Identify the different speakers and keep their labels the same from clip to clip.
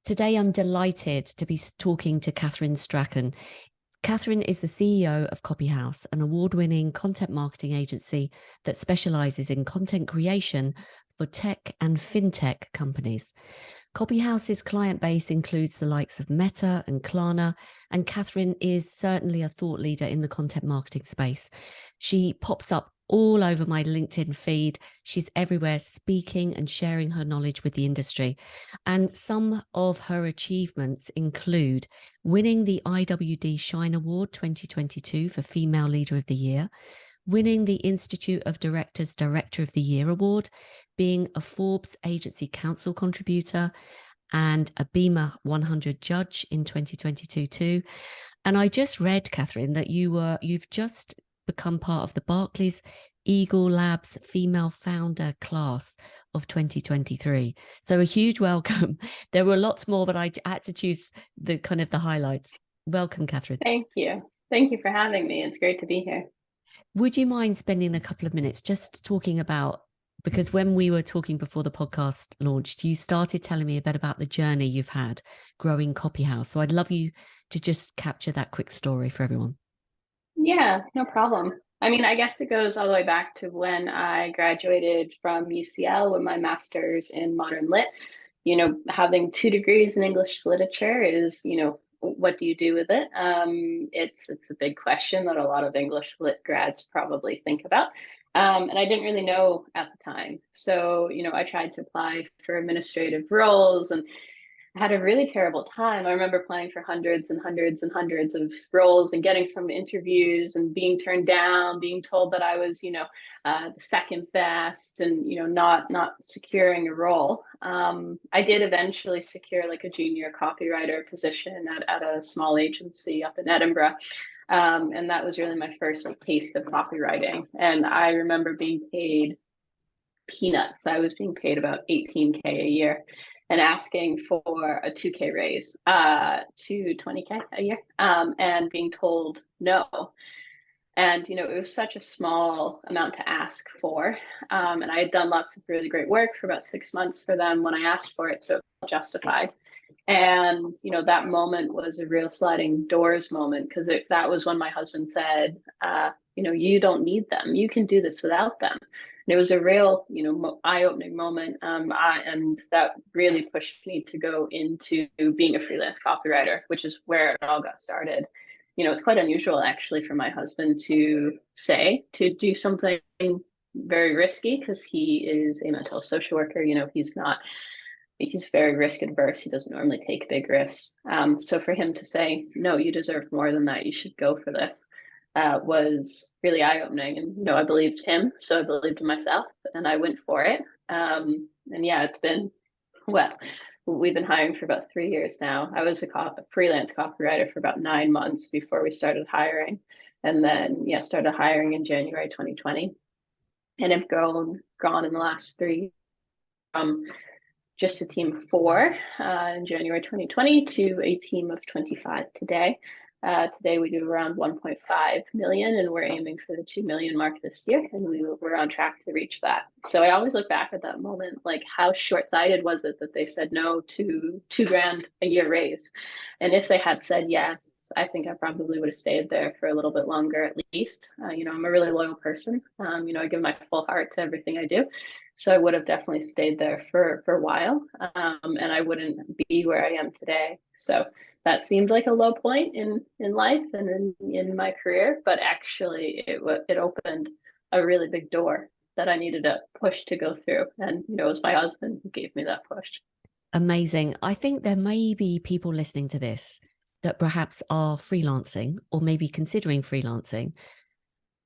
Speaker 1: Today, I'm delighted to be talking to Kathryn Strachan. Kathryn is the CEO of CopyHouse, an award-winning content marketing agency that specializes in content creation for tech and fintech companies. CopyHouse's client base includes the likes of Meta and Klarna, and Kathryn is certainly a thought leader in the content marketing space. She pops up all over my LinkedIn feed. She's everywhere speaking and sharing her knowledge with the industry. And some of her achievements include winning the IWD Shine Award 2022 for Female Leader of the Year, winning the Institute of Directors Director of the Year Award, being a Forbes Agency Council contributor, and a Beamer 100 judge in 2022 too. And I just read, Kathryn, that you've just become part of the Barclays Eagle Labs Female Founder Class of 2023. So a huge welcome. There were lots more, but I had to choose the highlights. Welcome, Kathryn.
Speaker 2: Thank you. Thank you for having me. It's great to be here.
Speaker 1: Would you mind spending a couple of minutes just talking about, because when we were talking before the podcast launched, you started telling me a bit about the journey you've had growing CopyHouse. So I'd love you to just capture that quick story for everyone.
Speaker 2: Yeah, no problem. I mean, I guess it goes all the way back to when I graduated from UCL with my master's in modern lit. You know, having 2 degrees in English literature is, what do you do with it? It's a big question that a lot of English lit grads probably think about. And I didn't really know at the time. So, I tried to apply for administrative roles and had a really terrible time. I remember applying for hundreds and hundreds and hundreds of roles and getting some interviews and being turned down, being told that I was, the second best, and not securing a role. I did eventually secure like a junior copywriter position at a small agency up in Edinburgh. And that was really my first taste of copywriting. And I remember being paid peanuts. I was being paid about 18K a year and asking for a 2K raise to 20K a year, and being told no. And, it was such a small amount to ask for. And I had done lots of really great work for about 6 months for them when I asked for it, so it felt justified. And, that moment was a real sliding doors moment, because that was when my husband said, you don't need them. You can do this without them. And it was a real, eye-opening moment. And that really pushed me to go into being a freelance copywriter, which is where it all got started. It's quite unusual actually for my husband to say to do something very risky, because he is a mental social worker. He's very risk adverse. He doesn't normally take big risks. So for him to say, no, you deserve more than that, you should go for this, was really eye-opening. And, I believed him, so I believed in myself, and I went for it. And yeah, it's been, we've been hiring for about 3 years now. I was a freelance copywriter for about 9 months before we started hiring. And then, started hiring in January 2020. And have grown in the last 3 years from just a team of 4 in January 2020 to a team of 25 today. Today we do around 1.5 million, and we're aiming for the 2 million mark this year, and we're on track to reach that. So I always look back at that moment, like how short-sighted was it that they said no to $2,000 a year raise? And if they had said yes, I think I probably would have stayed there for a little bit longer at least. I'm a really loyal person. I give my full heart to everything I do. So I would have definitely stayed there for a while, and I wouldn't be where I am today. So that seemed like a low point in life and in my career, but actually it opened a really big door that I needed a push to go through. And, it was my husband who gave me that push.
Speaker 1: Amazing. I think there may be people listening to this that perhaps are freelancing or maybe considering freelancing.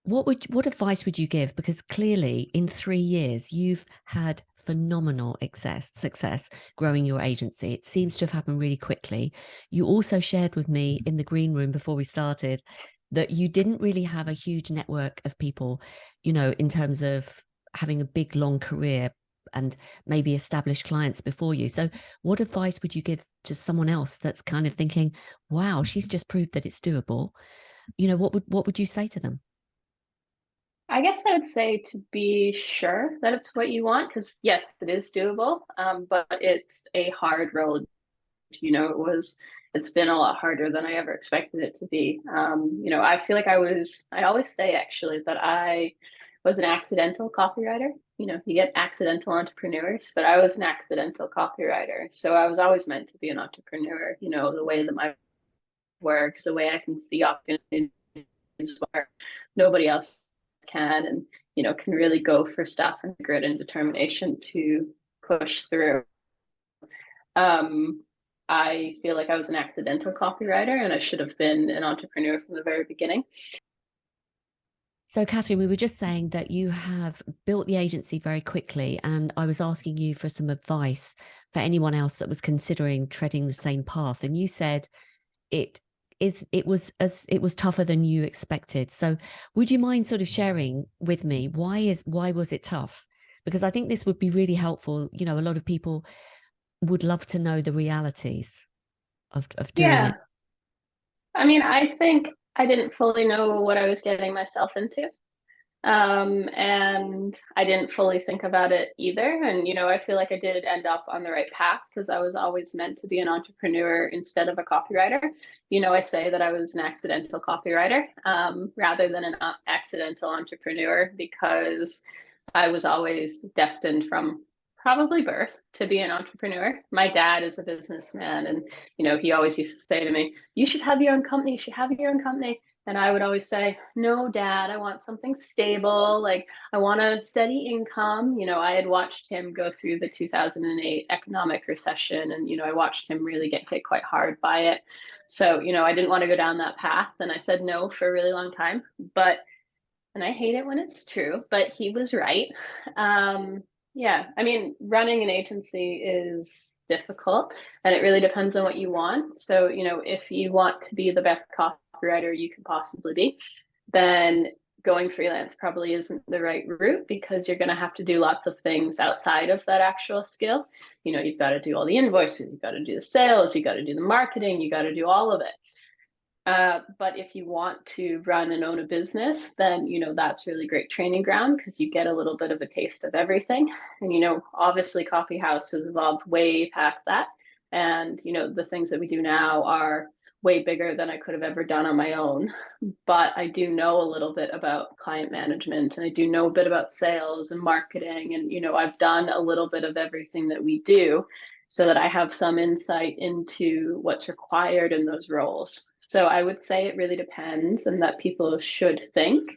Speaker 1: What advice would you give? Because clearly in 3 years, you've had phenomenal success growing your agency. It seems to have happened really quickly. You also shared with me in the green room before we started that you didn't really have a huge network of people, in terms of having a big, long career and maybe established clients before you. So what advice would you give to someone else that's kind of thinking, wow, she's just proved that it's doable? What would you say to them?
Speaker 2: I guess I would say to be sure that it's what you want, because yes, it is doable, but it's a hard road It's been a lot harder than I ever expected it to be. I feel like I always say actually that I was an accidental copywriter. You get accidental entrepreneurs, but I was an accidental copywriter. So I was always meant to be an entrepreneur, the way that my works, the way I can see opportunities where nobody else can, and, can really go for stuff and grit and determination to push through. I feel like I was an accidental copywriter and I should have been an entrepreneur from the very beginning.
Speaker 1: So, Kathryn, we were just saying that you have built the agency very quickly, and I was asking you for some advice for anyone else that was considering treading the same path. And you said it was tougher than you expected. So, would you mind sort of sharing with me why was it tough? Because I think this would be really helpful. A lot of people would love to know the realities of doing it.
Speaker 2: I mean, I think I didn't fully know what I was getting myself into. And I didn't fully think about it either. And, I feel like I did end up on the right path because I was always meant to be an entrepreneur instead of a copywriter. I say that I was an accidental copywriter rather than an accidental entrepreneur because I was always destined from probably birth to be an entrepreneur. My dad is a businessman, and he always used to say to me, "You should have your own company. You should have your own company." And I would always say, "No, Dad, I want something stable. Like, I want a steady income." I had watched him go through the 2008 economic recession, and I watched him really get hit quite hard by it. So I didn't want to go down that path, and I said no for a really long time. And I hate it when it's true, but he was right. Yeah, I mean, running an agency is difficult and it really depends on what you want. So, if you want to be the best copywriter you can possibly be, then going freelance probably isn't the right route because you're going to have to do lots of things outside of that actual skill. You've got to do all the invoices, you've got to do the sales, you got to do the marketing, you got to do all of it. But if you want to run and own a business, then, that's really great training ground because you get a little bit of a taste of everything. And, obviously CopyHouse has evolved way past that. And, the things that we do now are way bigger than I could have ever done on my own. But I do know a little bit about client management and I do know a bit about sales and marketing. And, I've done a little bit of everything that we do so that I have some insight into what's required in those roles. So I would say it really depends and that people should think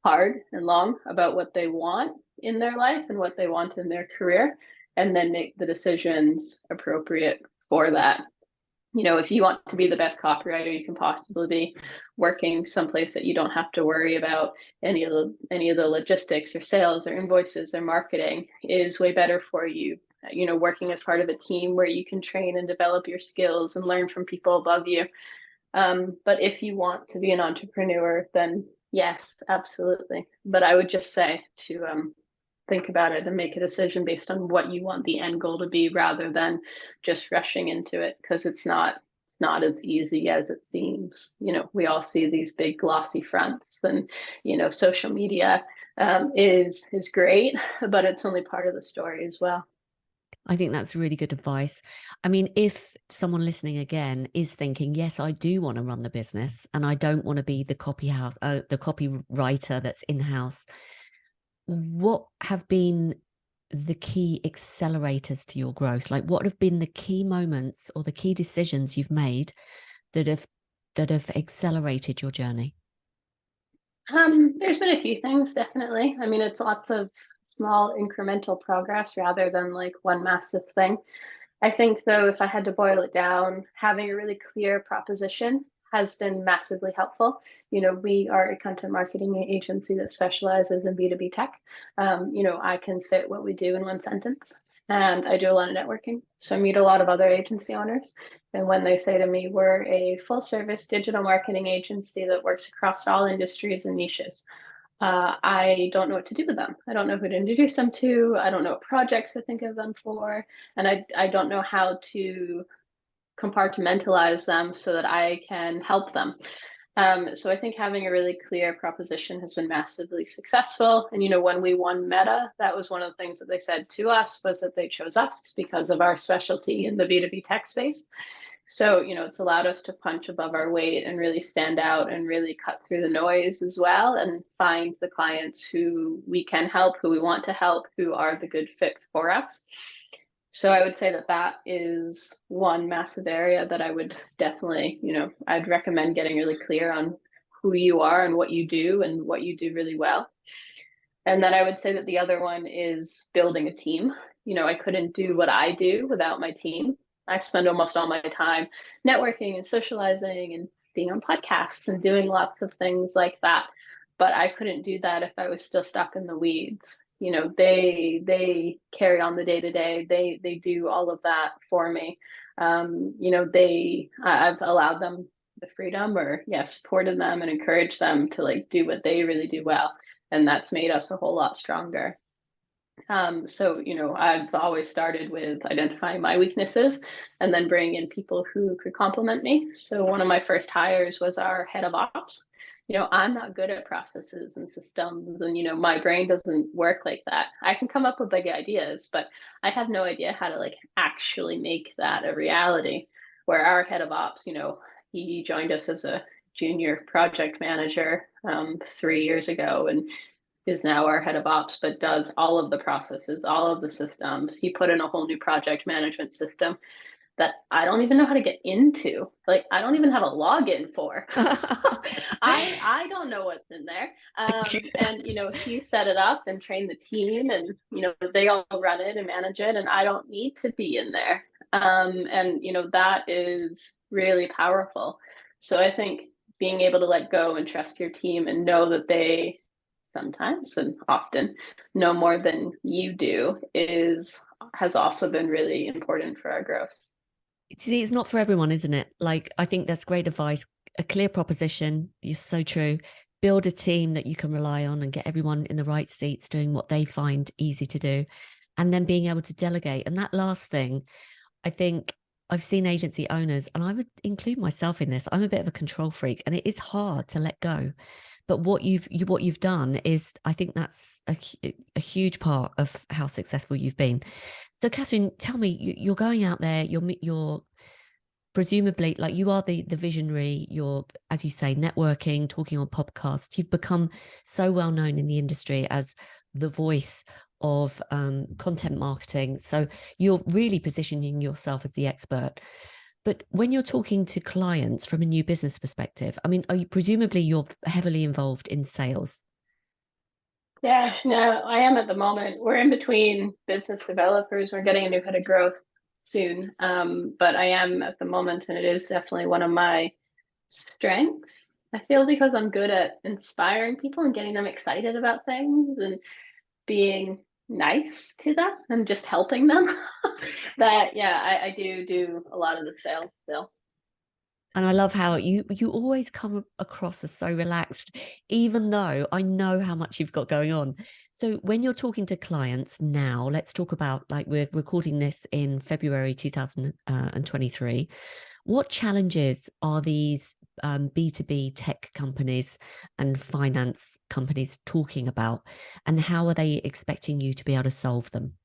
Speaker 2: hard and long about what they want in their life and what they want in their career, and then make the decisions appropriate for that. If you want to be the best copywriter you can possibly be, working someplace that you don't have to worry about any of the logistics or sales or invoices or marketing is way better for you. Working as part of a team where you can train and develop your skills and learn from people above you. But if you want to be an entrepreneur, then yes, absolutely. But I would just say to think about it and make a decision based on what you want the end goal to be rather than just rushing into it because it's not as easy as it seems. We all see these big glossy fronts and, social media is great, but it's only part of the story as well.
Speaker 1: I think that's really good advice. I mean, if someone listening again is thinking, yes, I do want to run the business and I don't want to be the copywriter that's in-house, what have been the key accelerators to your growth? Like, what have been the key moments or the key decisions you've made that have accelerated your journey?
Speaker 2: There's been a few things, definitely. I mean, it's lots of small incremental progress rather than like one massive thing. I think, though, if I had to boil it down, having a really clear proposition has been massively helpful. We are a content marketing agency that specializes in B2B tech. I can fit what we do in one sentence, and I do a lot of networking. So I meet a lot of other agency owners. And when they say to me, we're a full service digital marketing agency that works across all industries and niches, I don't know what to do with them. I don't know who to introduce them to. I don't know what projects to think of them for. And I don't know how to compartmentalize them so that I can help them. So I think having a really clear proposition has been massively successful. And, when we won Meta, that was one of the things that they said to us, was that they chose us because of our specialty in the B2B tech space. So, it's allowed us to punch above our weight and really stand out and really cut through the noise as well, and find the clients who we can help, who we want to help, who are the good fit for us. So I would say that that is one massive area that I would definitely, I'd recommend getting really clear on who you are and what you do really well. And then I would say that the other one is building a team. I couldn't do what I do without my team. I spend almost all my time networking and socializing and being on podcasts and doing lots of things like that. But I couldn't do that if I was still stuck in the weeds. They carry on the day to day. They do all of that for me. I've allowed them the freedom, or supported them and encouraged them to like do what they really do well, and that's made us a whole lot stronger. So, I've always started with identifying my weaknesses and then bringing in people who could complement me. So one of my first hires was our head of ops. I'm not good at processes and systems, and, my brain doesn't work like that. I can come up with big ideas, but I have no idea how to like actually make that a reality. Where our head of ops, he joined us as a junior project manager 3 years ago, and is now our head of ops, but does all of the processes, all of the systems. He put in a whole new project management system that I don't even know how to get into. Like, I don't even have a login for. I don't know what's in there. And, he set it up and trained the team, and, they all run it and manage it, and I don't need to be in there. And, that is really powerful. So I think being able to let go and trust your team and know that they sometimes and often know more than you do has also been really important for our growth.
Speaker 1: See, it's not for everyone, isn't it? Like, I think that's great advice. A clear proposition is so true. Build a team that you can rely on and get everyone in the right seats doing what they find easy to do. And then being able to delegate. And that last thing, I think I've seen agency owners, and I would include myself in this. I'm a bit of a control freak, and it is hard to let go. But what you've done is, I think that's a huge part of how successful you've been. So, Kathryn, tell me, you're going out there, you're presumably, like, you are the visionary, you're, as you say, networking, talking on podcasts. You've become so well known in the industry as the voice of content marketing. So you're really positioning yourself as the expert. But when you're talking to clients from a new business perspective, I mean, presumably you're heavily involved in sales?
Speaker 2: Yeah, no, I am at the moment. We're in between business developers. We're getting a new head of growth soon. But I am at the moment, and it is definitely one of my strengths. I feel, because I'm good at inspiring people and getting them excited about things and being nice to them and just helping them, that I do a lot of the sales still.
Speaker 1: And I love how you always come across as so relaxed, even though I know how much you've got going on. So when you're talking to clients now, let's talk about, like, we're recording this in February 2023. What challenges are these B2B tech companies and finance companies talking about, and how are they expecting you to be able to solve them?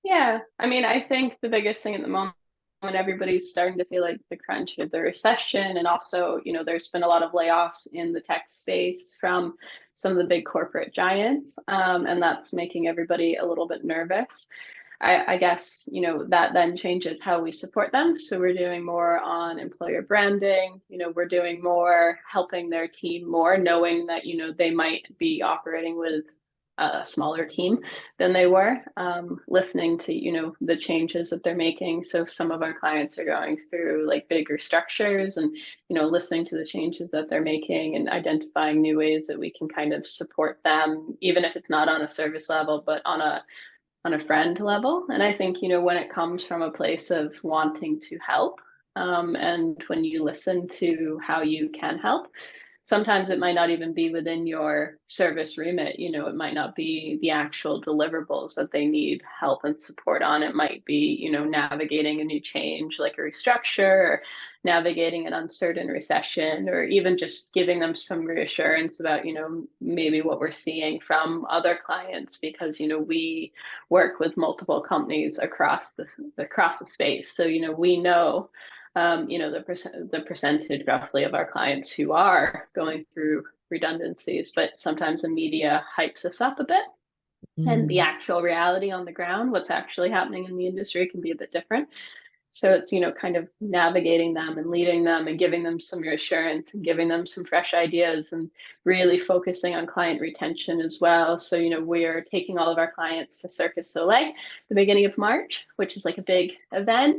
Speaker 2: Yeah, I mean, I think the biggest thing at the moment, when everybody's starting to feel like the crunch of the recession, and also, there's been a lot of layoffs in the tech space from some of the big corporate giants, and that's making everybody a little bit nervous. I guess, that then changes how we support them. So we're doing more on employer branding, we're doing more helping their team more, knowing that, they might be operating with a smaller team than they were, listening to, the changes that they're making. So some of our clients are going through like bigger structures, and, listening to the changes that they're making and identifying new ways that we can kind of support them, even if it's not on a service level, but on a friend level. And I think, when it comes from a place of wanting to help, and when you listen to how you can help, sometimes it might not even be within your service remit. It might not be the actual deliverables that they need help and support on. It might be, navigating a new change like a restructure, or navigating an uncertain recession, or even just giving them some reassurance about, maybe what we're seeing from other clients, because, we work with multiple companies across the space. So, we know the percentage roughly of our clients who are going through redundancies, but sometimes the media hypes us up a bit. And the actual reality on the ground, what's actually happening in the industry, can be a bit different. So it's, kind of navigating them and leading them and giving them some reassurance and giving them some fresh ideas, and really focusing on client retention as well. So, we're taking all of our clients to Cirque du Soleil the beginning of March, which is like a big event.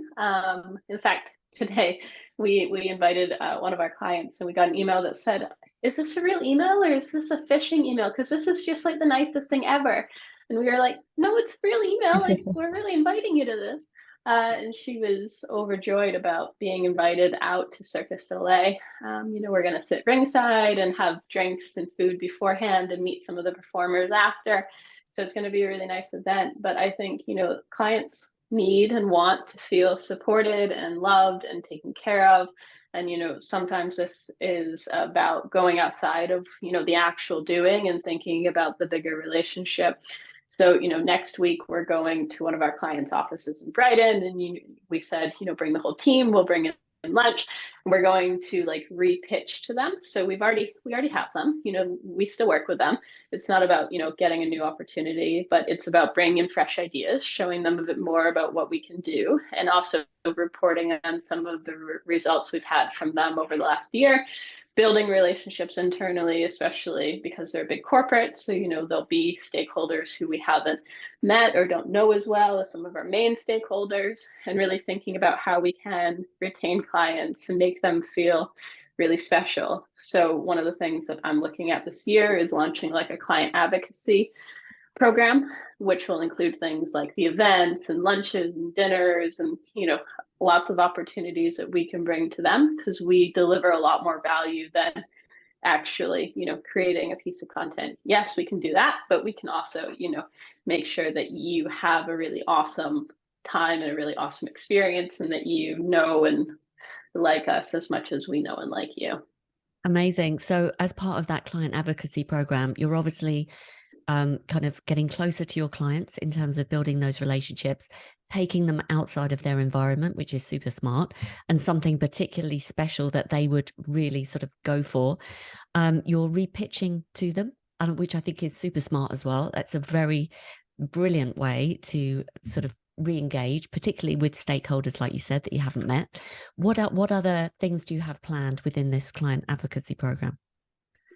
Speaker 2: In fact, today we invited one of our clients, and we got an email that said, "Is this a real email, or is this a phishing email? Because this is just like the nicest thing ever." And we were like, "No, it's a real email. Like, we're really inviting you to this." And she was overjoyed about being invited out to Cirque du Soleil. We're going to sit ringside and have drinks and food beforehand and meet some of the performers after. So it's going to be a really nice event. But I think, clients need and want to feel supported and loved and taken care of. And, sometimes this is about going outside of, the actual doing and thinking about the bigger relationship. So, next week we're going to one of our clients' offices in Brighton, and we said, bring the whole team, we'll bring in lunch, and we're going to like re-pitch to them. So we already have them, we still work with them. It's not about, getting a new opportunity, but it's about bringing in fresh ideas, showing them a bit more about what we can do, and also reporting on some of the results we've had from them over the last year. Building relationships internally, especially because they're a big corporate. So, there'll be stakeholders who we haven't met or don't know as well as some of our main stakeholders, and really thinking about how we can retain clients and make them feel really special. So one of the things that I'm looking at this year is launching like a client advocacy program, which will include things like the events and lunches and dinners and, lots of opportunities that we can bring to them, because we deliver a lot more value than actually, creating a piece of content. Yes, we can do that, but we can also, make sure that you have a really awesome time and a really awesome experience, and that you know and like us as much as we know and like you.
Speaker 1: Amazing. So as part of that client advocacy program, you're obviously kind of getting closer to your clients in terms of building those relationships, taking them outside of their environment, which is super smart, and something particularly special that they would really sort of go for. You're repitching to them, which I think is super smart as well. That's a very brilliant way to sort of re-engage, particularly with stakeholders, like you said, that you haven't met. What other things do you have planned within this client advocacy program?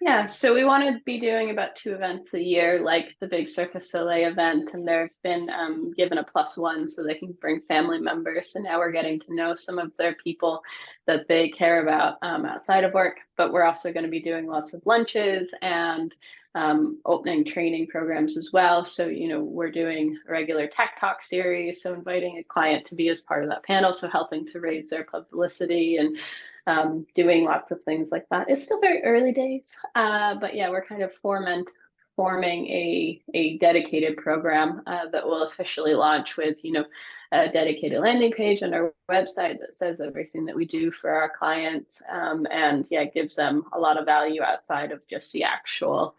Speaker 2: Yeah, so we want to be doing about 2 events a year, like the big Cirque du Soleil event, and they've been given a +1 so they can bring family members. And now we're getting to know some of their people that they care about outside of work. But we're also going to be doing lots of lunches and opening training programs as well. So, we're doing a regular tech talk series, so inviting a client to be as part of that panel, so helping to raise their publicity and doing lots of things like that. It's still very early days, but yeah, we're kind of forming a dedicated program that will officially launch with, a dedicated landing page on our website that says everything that we do for our clients, and yeah, it gives them a lot of value outside of just the actual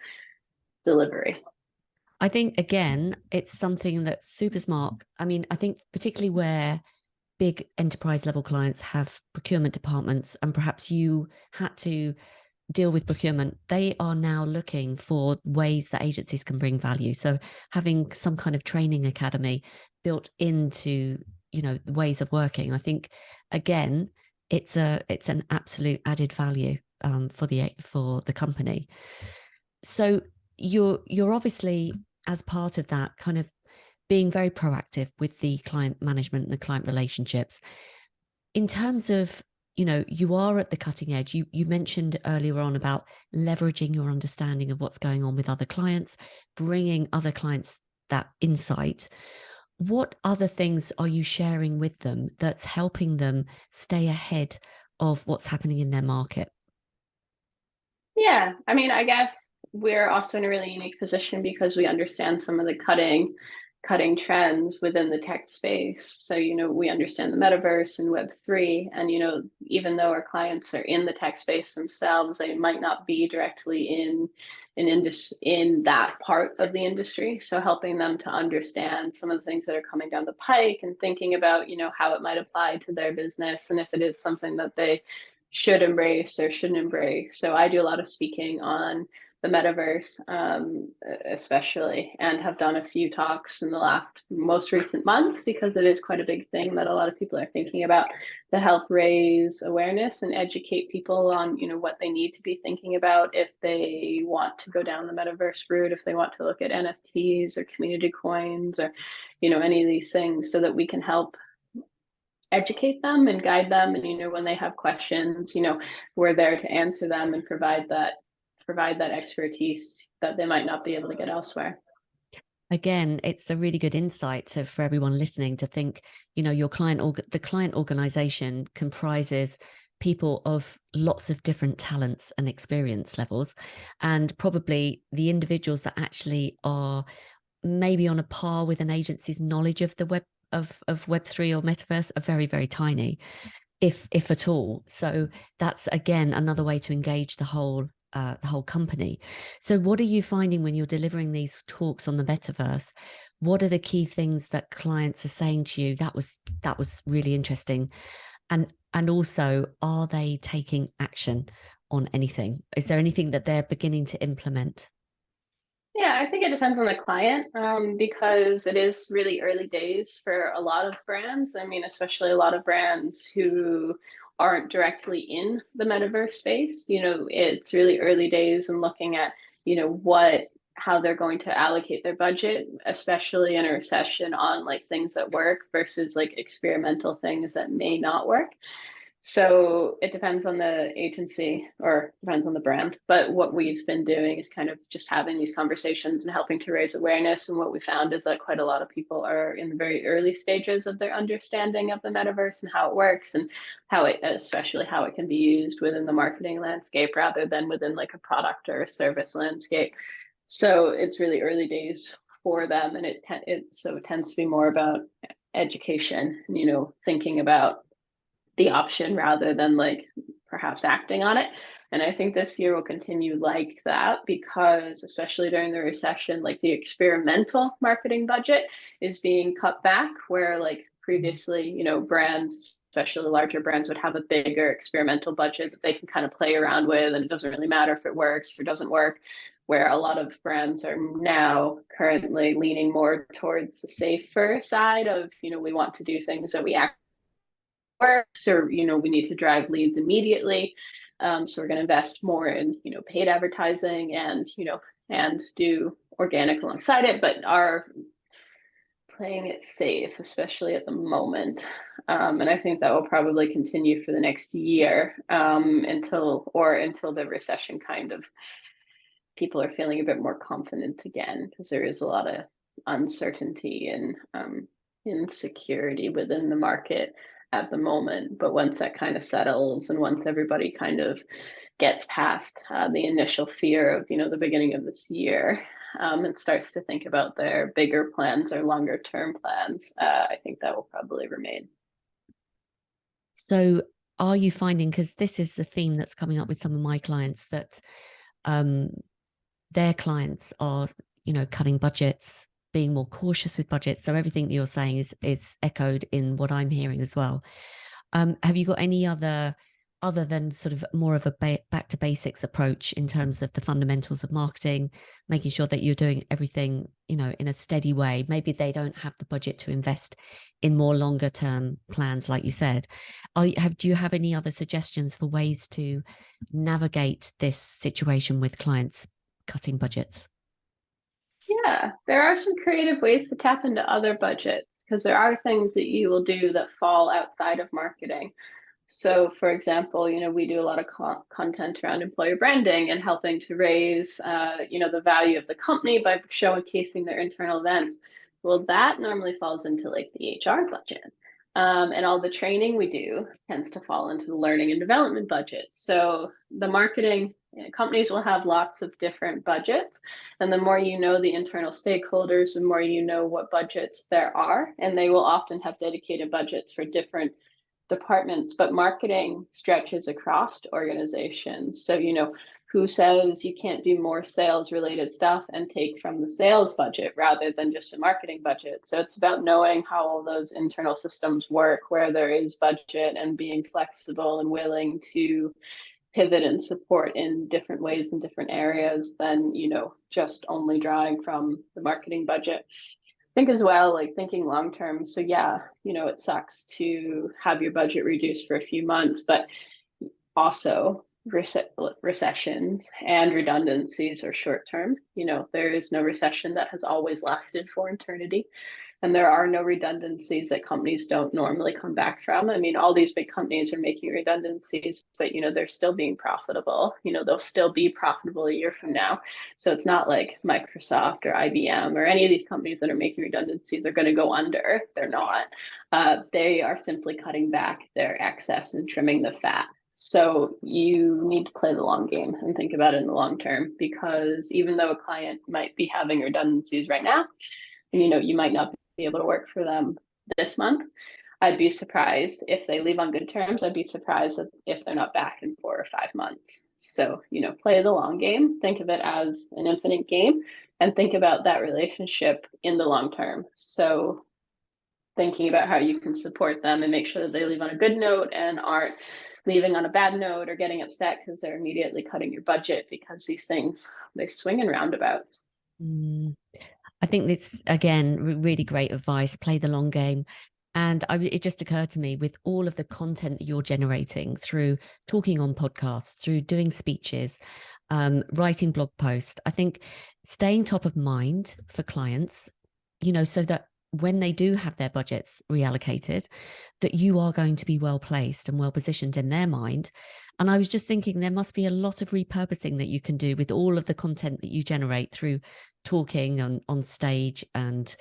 Speaker 2: delivery.
Speaker 1: I think, again, it's something that's super smart. I mean, I think particularly where big enterprise level clients have procurement departments, and perhaps you had to deal with procurement, they are now looking for ways that agencies can bring value. So having some kind of training academy built into, the ways of working, I think, again, it's an absolute added value for the company. So you're obviously, as part of that, kind of being very proactive with the client management and the client relationships. In terms of, you are at the cutting edge. You mentioned earlier on about leveraging your understanding of what's going on with other clients, bringing other clients that insight. What other things are you sharing with them that's helping them stay ahead of what's happening in their market?
Speaker 2: Yeah, I mean, I guess we're also in a really unique position because we understand some of the cutting trends within the tech space. So, we understand the metaverse and Web3. And, even though our clients are in the tech space themselves, they might not be directly in that part of the industry. So helping them to understand some of the things that are coming down the pike and thinking about, how it might apply to their business and if it is something that they should embrace or shouldn't embrace. So I do a lot of speaking on the metaverse, especially, and have done a few talks in the most recent months because it is quite a big thing that a lot of people are thinking about to help raise awareness and educate people on, what they need to be thinking about if they want to go down the metaverse route, if they want to look at NFTs or community coins or, any of these things so that we can help educate them and guide them. And when they have questions, we're there to answer them and provide that expertise that they might not be able to get elsewhere.
Speaker 1: Again, it's a really good insight for everyone listening to think, your the client organization comprises people of lots of different talents and experience levels, and probably the individuals that actually are maybe on a par with an agency's knowledge of the Web3 or metaverse are very, very tiny, if at all. So that's again another way to engage the whole company. So what are you finding when you're delivering these talks on the metaverse? What are the key things that clients are saying to you? That was really interesting. And also, are they taking action on anything? Is there anything that they're beginning to implement?
Speaker 2: Yeah, I think it depends on the client, because it is really early days for a lot of brands. I mean, especially a lot of brands who aren't directly in the metaverse space. It's really early days and looking at, how they're going to allocate their budget, especially in a recession, on like things that work versus like experimental things that may not work. So it depends on the agency or depends on the brand. But what we've been doing is kind of just having these conversations and helping to raise awareness. And what we found is that quite a lot of people are in the very early stages of their understanding of the metaverse and how it works and especially how it can be used within the marketing landscape rather than within like a product or a service landscape. So it's really early days for them. And it tends to be more about education, thinking about the option rather than like perhaps acting on it. And I think this year will continue like that because, especially during the recession, like the experimental marketing budget is being cut back, where like previously, brands, especially larger brands, would have a bigger experimental budget that they can kind of play around with. And it doesn't really matter if it works, if it doesn't work. Where a lot of brands are now currently leaning more towards the safer side of, we want to do things that we actually works or we need to drive leads immediately, so we're going to invest more in paid advertising and do organic alongside it, but are playing it safe, especially at the moment. And I think that will probably continue for the next year, until the recession kind of people are feeling a bit more confident again, because there is a lot of uncertainty and insecurity within the market at the moment. But once that kind of settles and once everybody kind of gets past the initial fear of, the beginning of this year, and starts to think about their bigger plans or longer term plans, I think that will probably remain.
Speaker 1: So are you finding, because this is the theme that's coming up with some of my clients, that their clients are, cutting budgets, being more cautious with budgets. So everything that you're saying is echoed in what I'm hearing as well. Have you got any other than sort of more of a back to basics approach in terms of the fundamentals of marketing, making sure that you're doing everything, in a steady way? Maybe they don't have the budget to invest in more longer term plans, like you said. Do you have any other suggestions for ways to navigate this situation with clients cutting budgets?
Speaker 2: Yeah, there are some creative ways to tap into other budgets because there are things that you will do that fall outside of marketing. So, for example, we do a lot of content around employer branding and helping to raise, the value of the company by showcasing their internal events. Well, that normally falls into like the HR budget. And all the training we do tends to fall into the learning and development budget. So the marketing companies will have lots of different budgets. And the more you know the internal stakeholders, the more you know what budgets there are. And they will often have dedicated budgets for different departments, but marketing stretches across organizations. So, who says you can't do more sales related stuff and take from the sales budget rather than just a marketing budget? So it's about knowing how all those internal systems work, where there is budget, and being flexible and willing to pivot and support in different ways in different areas than, just only drawing from the marketing budget. I think as well, like thinking long term. So yeah, it sucks to have your budget reduced for a few months, but also recessions and redundancies are short term. There is no recession that has always lasted for eternity. And there are no redundancies that companies don't normally come back from. I mean, all these big companies are making redundancies, but they're still being profitable. They'll still be profitable a year from now. So it's not like Microsoft or IBM or any of these companies that are making redundancies are going to go under. They're not. They are simply cutting back their excess and trimming the fat. So you need to play the long game and think about it in the long term, because even though a client might be having redundancies right now, and you might not be able to work for them this month, I'd be surprised if they leave on good terms. I'd be surprised if they're not back in 4 or 5 months. So, play the long game, think of it as an infinite game, and think about that relationship in the long term. So thinking about how you can support them and make sure that they leave on a good note and aren't leaving on a bad note or getting upset because they're immediately cutting your budget, because these things, they swing in roundabouts.
Speaker 1: I think this, again, really great advice. Play the long game. And it just occurred to me, with all of the content that you're generating through talking on podcasts, through doing speeches, writing blog posts, I think staying top of mind for clients, so that when they do have their budgets reallocated, that you are going to be well placed and well positioned in their mind. And I was just thinking there must be a lot of repurposing that you can do with all of the content that you generate through talking on stage and,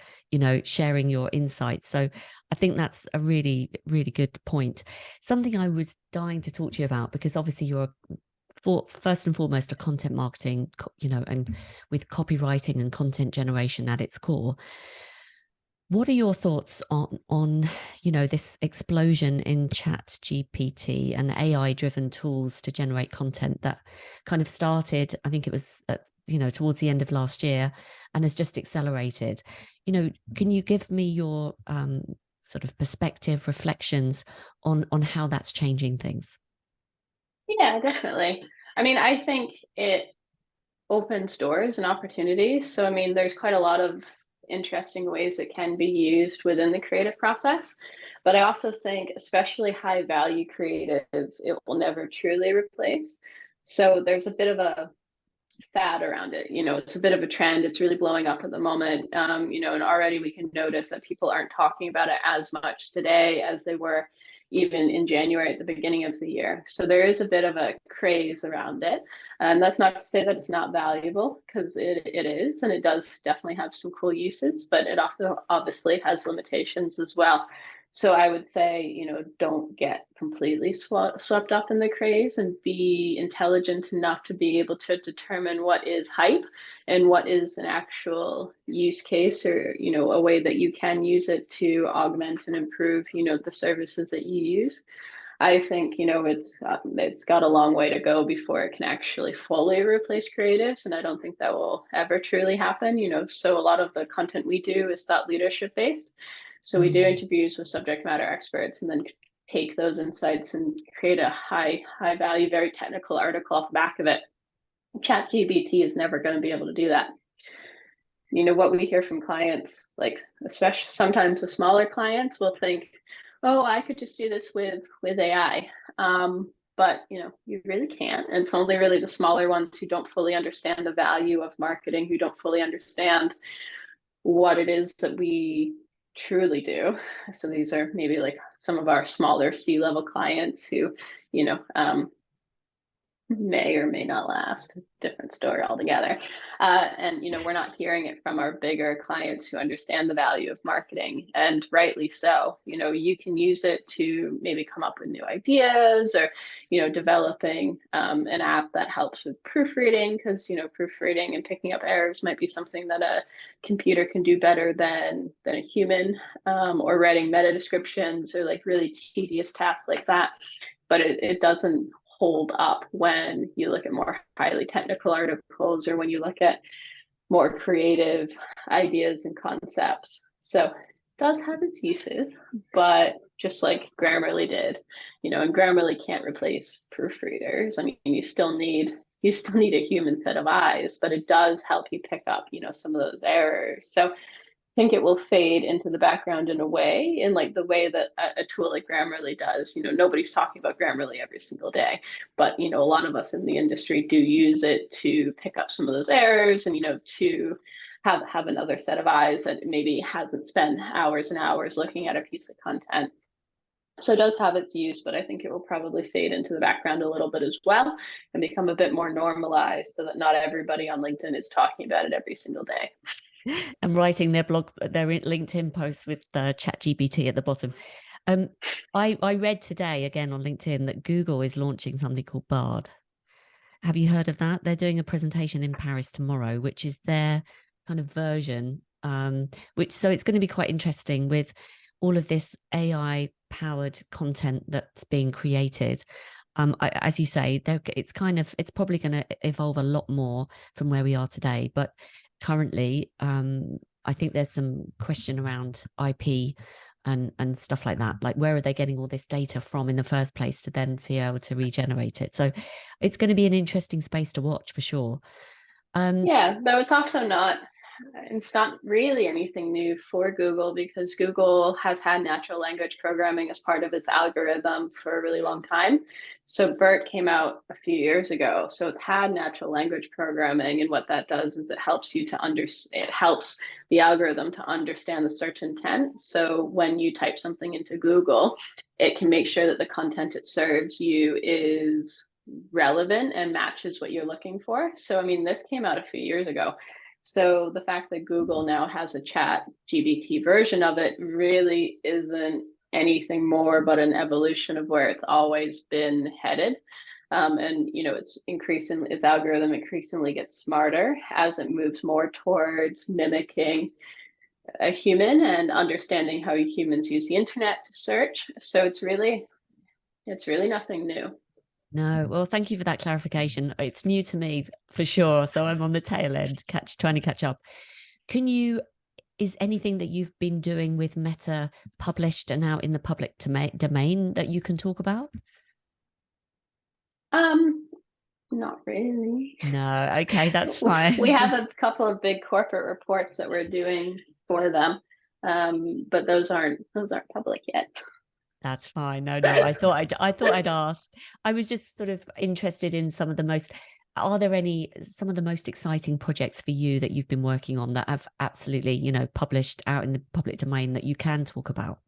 Speaker 1: sharing your insights. So I think that's a really, really good point. Something I was dying to talk to you about, because obviously you're first and foremost a content marketing, and with copywriting and content generation at its core. What are your thoughts on this explosion in Chat GPT and AI driven tools to generate content that kind of started, I think it was towards the end of last year, and has just accelerated? Can you give me your sort of perspective, reflections on how that's changing things?
Speaker 2: Yeah, definitely. I mean, I think it opens doors and opportunities. So, I mean, there's quite a lot of interesting ways it can be used within the creative process. But I also think, especially high value creative, it will never truly replace. So there's a bit of a fad around it. It's a bit of a trend. It's really blowing up at the moment. And already we can notice that people aren't talking about it as much today as they were even in January at the beginning of the year. So there is a bit of a craze around it. And that's not to say that it's not valuable, because it is, and it does definitely have some cool uses, but it also obviously has limitations as well. So I would say, don't get completely swept up in the craze, and be intelligent enough to be able to determine what is hype and what is an actual use case, or, a way that you can use it to augment and improve, the services that you use. I think, it's got a long way to go before it can actually fully replace creatives. And I don't think that will ever truly happen. So a lot of the content we do is thought leadership based. So we do interviews with subject matter experts, and then take those insights and create a high value, very technical article off the back of it. ChatGPT is never going to be able to do that. What we hear from clients, like especially sometimes the smaller clients, will think, oh, I could just do this with AI. But you really can't. And it's only really the smaller ones who don't fully understand the value of marketing, who don't fully understand what it is that we truly do. So these are maybe like some of our smaller C-level clients who, may or may not last. Different story altogether. And we're not hearing it from our bigger clients who understand the value of marketing, and rightly so. You can use it to maybe come up with new ideas, or developing an app that helps with proofreading, because proofreading and picking up errors might be something that a computer can do better than a human, or writing meta descriptions, or like really tedious tasks like that. But it doesn't hold up when you look at more highly technical articles, or when you look at more creative ideas and concepts. So it does have its uses, but just like Grammarly did, and Grammarly can't replace proofreaders. I mean, you still need a human set of eyes, but it does help you pick up, some of those errors. So think it will fade into the background in a way, in like the way that a tool like Grammarly does. Nobody's talking about Grammarly every single day, but a lot of us in the industry do use it to pick up some of those errors, and to have another set of eyes that maybe hasn't spent hours and hours looking at a piece of content. So it does have its use, but I think it will probably fade into the background a little bit as well, and become a bit more normalized, so that not everybody on LinkedIn is talking about it every single day
Speaker 1: and writing their LinkedIn posts with ChatGPT at the bottom. I read today again on LinkedIn that Google is launching something called Bard. Have you heard of that? They're doing a presentation in Paris tomorrow, which is their kind of version. So it's going to be quite interesting with all of this AI powered content that's being created. As you say, it's probably going to evolve a lot more from where we are today. But currently, I think there's some question around IP and stuff like that. Like, where are they getting all this data from in the first place to then be able to regenerate it? So it's going to be an interesting space to watch for sure.
Speaker 2: Yeah, though it's not really anything new for Google, because Google has had natural language programming as part of its algorithm for a really long time. So BERT came out a few years ago. So it's had natural language programming, and what that does is it helps the algorithm to understand the search intent. So when you type something into Google, it can make sure that the content it serves you is relevant and matches what you're looking for. So I mean, this came out a few years ago. So the fact that Google now has a chat GBT version of it really isn't anything more but an evolution of where it's always been headed. And its algorithm increasingly gets smarter as it moves more towards mimicking a human and understanding how humans use the internet to search. So it's really nothing new.
Speaker 1: No, well, thank you for that clarification. It's new to me for sure. So I'm on the tail end, trying to catch up. Is anything that you've been doing with Meta published and out in the public domain that you can talk about?
Speaker 2: Not really.
Speaker 1: No, okay, that's fine.
Speaker 2: We have a couple of big corporate reports that we're doing for them, but those aren't public yet.
Speaker 1: That's fine. No, I thought I'd ask. I was just sort of interested in some of the most exciting projects for you that you've been working on that have absolutely, published out in the public domain that you can talk about?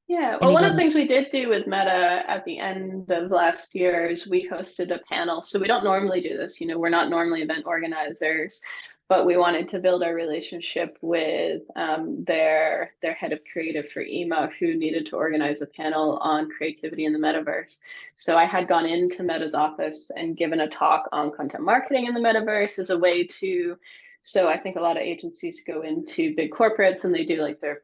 Speaker 2: Yeah, well, one of the things we did do with Meta at the end of last year is we hosted a panel. So we don't normally do this, we're not normally event organizers, but we wanted to build our relationship with their head of creative for EMA, who needed to organize a panel on creativity in the metaverse. So I had gone into Meta's office and given a talk on content marketing in the metaverse as a way to, so I think a lot of agencies go into big corporates and they do like their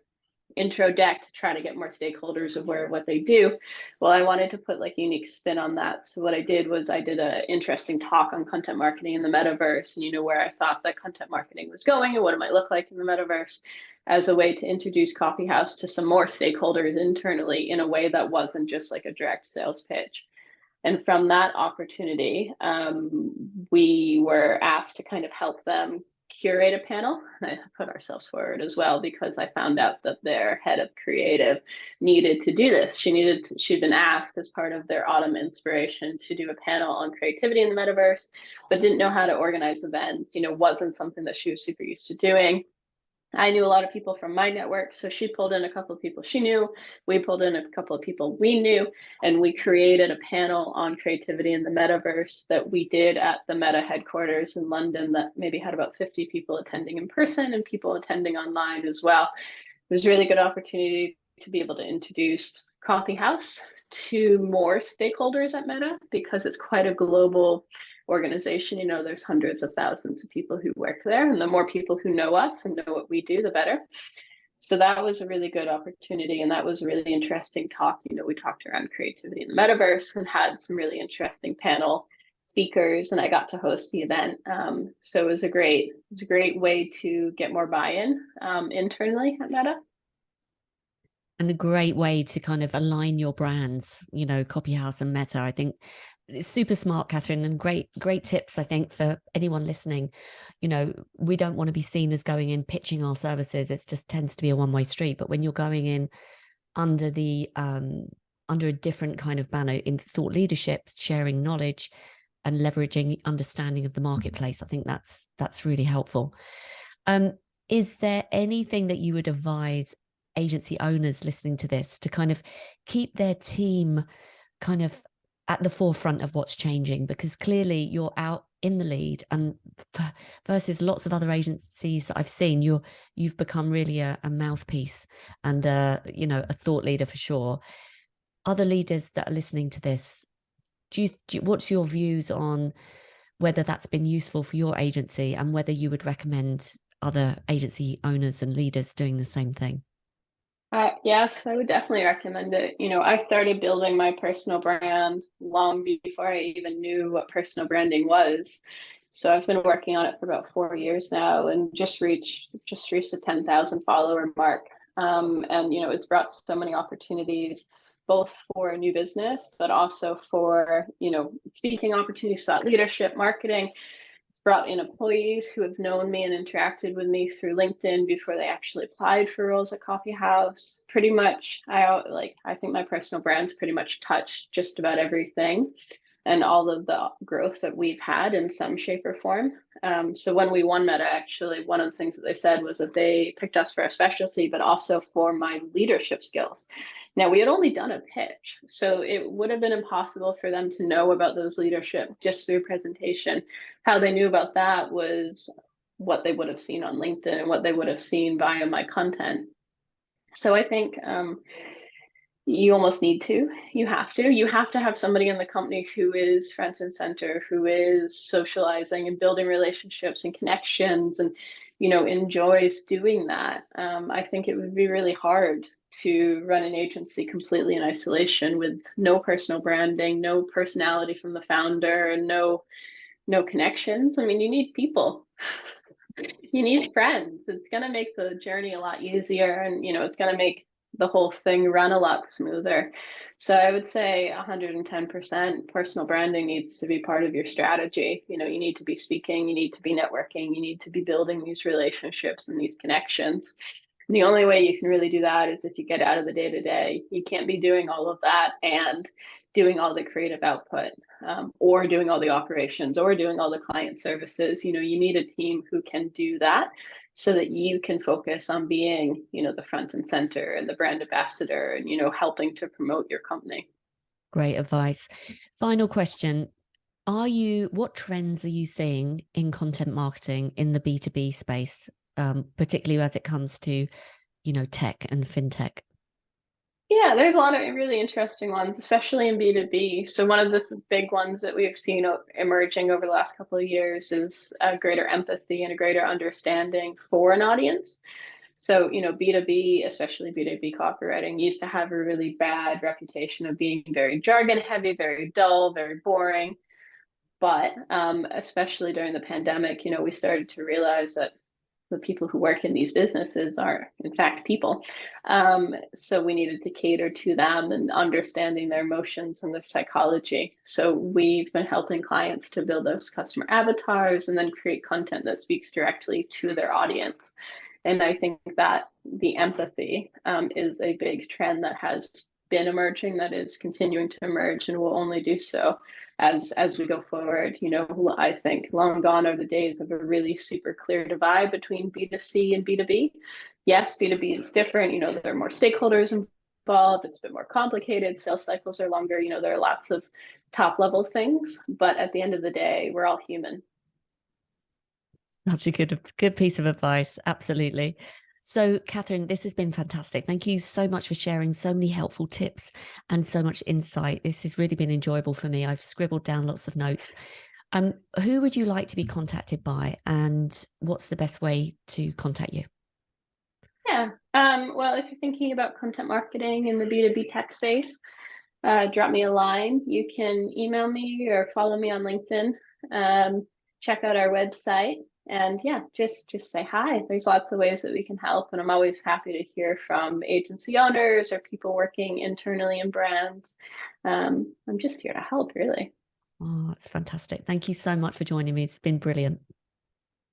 Speaker 2: intro deck to try to get more stakeholders aware of what they do. Well, I wanted to put like a unique spin on that. So what I did was I did an interesting talk on content marketing in the metaverse, and where I thought that content marketing was going and what it might look like in the metaverse, as a way to introduce CopyHouse to some more stakeholders internally in a way that wasn't just like a direct sales pitch. And from that opportunity, we were asked to kind of help them curate a panel. I put ourselves forward as well, because I found out that their head of creative needed to do this. She'd been asked as part of their autumn inspiration to do a panel on creativity in the metaverse, but didn't know how to organize events, wasn't something that she was super used to doing. I knew a lot of people from my network, so she pulled in a couple of people she knew. We pulled in a couple of people we knew, and we created a panel on creativity in the metaverse that we did at the Meta headquarters in London that maybe had about 50 people attending in person and people attending online as well. It was a really good opportunity to be able to introduce CopyHouse to more stakeholders at Meta because it's quite a global organization. You know, there's hundreds of thousands of people who work there, and the more people who know us and know what we do, the better. So that was a really good opportunity, and that was a really interesting talk. You know, we talked around creativity in the metaverse and had some really interesting panel speakers, and I got to host the event. So it was a great way to get more buy-in internally at Meta.
Speaker 1: And a great way to kind of align your brands, you know, CopyHouse and Meta. I think it's super smart, Kathryn, and great tips, I think, for anyone listening. You know, we don't want to be seen as going in pitching our services. It just tends to be a one-way street. But when you're going in under the under a different kind of banner in thought leadership, sharing knowledge and leveraging understanding of the marketplace, I think that's really helpful. Is there anything that you would advise agency owners listening to this to kind of keep their team kind of at the forefront of what's changing? Because clearly you're out in the lead, and versus lots of other agencies that I've seen, you've become really a mouthpiece and you know, a thought leader for sure. Other leaders that are listening to this, what's your views on whether that's been useful for your agency and whether you would recommend other agency owners and leaders doing the same thing?
Speaker 2: Yes, I would definitely recommend it. You know, I started building my personal brand long before I even knew what personal branding was. So I've been working on it for about 4 years now, and just reached a 10,000 follower mark. And you know, it's brought so many opportunities, both for new business, but also for, you know, speaking opportunities, thought leadership, marketing. It's brought in employees who have known me and interacted with me through LinkedIn before they actually applied for roles at CopyHouse. Pretty much, I think my personal brand's pretty much touched just about everything and all of the growth that we've had in some shape or form. So when we won Meta, actually, one of the things that they said was that they picked us for our specialty, but also for my leadership skills. Now, we had only done a pitch, so it would have been impossible for them to know about those leadership just through presentation. How they knew about that was what they would have seen on LinkedIn and what they would have seen via my content. So I think you almost need to, you have to have somebody in the company who is front and center, who is socializing and building relationships and connections and, you know, enjoys doing that. I think it would be really hard to run an agency completely in isolation with no personal branding, no personality from the founder, and no connections. I mean, you need people. You need friends. It's going to make the journey a lot easier, and you know, it's going to make the whole thing run a lot smoother. So I would say 110% personal branding needs to be part of your strategy. You know, you need to be speaking, you need to be networking, you need to be building these relationships and these connections. And the only way you can really do that is if you get out of the day-to-day. You can't be doing all of that and doing all the creative output, or doing all the operations, or doing all the client services. You know, you need a team who can do that so that you can focus on being, you know, the front and center and the brand ambassador and, you know, helping to promote your company.
Speaker 1: Great advice. Final question. What trends are you seeing in content marketing in the B2B space, particularly as it comes to, you know, tech and fintech?
Speaker 2: Yeah, there's a lot of really interesting ones, especially in B2B. So one of the big ones that we've seen emerging over the last couple of years is a greater empathy and a greater understanding for an audience. So, you know, B2B, especially B2B copywriting, used to have a really bad reputation of being very jargon heavy, very dull, very boring. But especially during the pandemic, you know, we started to realize that the people who work in these businesses are, in fact, people. So we needed to cater to them and understanding their emotions and their psychology. So we've been helping clients to build those customer avatars and then create content that speaks directly to their audience. And I think that the empathy is a big trend that has been emerging, that is continuing to emerge, and will only do so as we go forward. You know, I think long gone are the days of a really super clear divide between B2C and B2B. Yes, B2B is different. You know, there are more stakeholders involved. It's a bit more complicated. Sales cycles are longer. You know, there are lots of top level things, but at the end of the day, we're all human.
Speaker 1: That's a good piece of advice. Absolutely. So, Kathryn, this has been fantastic. Thank you so much for sharing so many helpful tips and so much insight. This has really been enjoyable for me. I've scribbled down lots of notes. Who would you like to be contacted by, and what's the best way to contact you?
Speaker 2: Yeah. Well, if you're thinking about content marketing in the B2B tech space, drop me a line. You can email me or follow me on LinkedIn. Check out our website, and yeah, just say hi. There's lots of ways that we can help, and I'm always happy to hear from agency owners or people working internally in brands. I'm just here to help, really.
Speaker 1: Oh, it's fantastic. Thank you so much for joining me. It's been brilliant.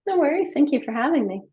Speaker 2: No worries. Thank you for having me.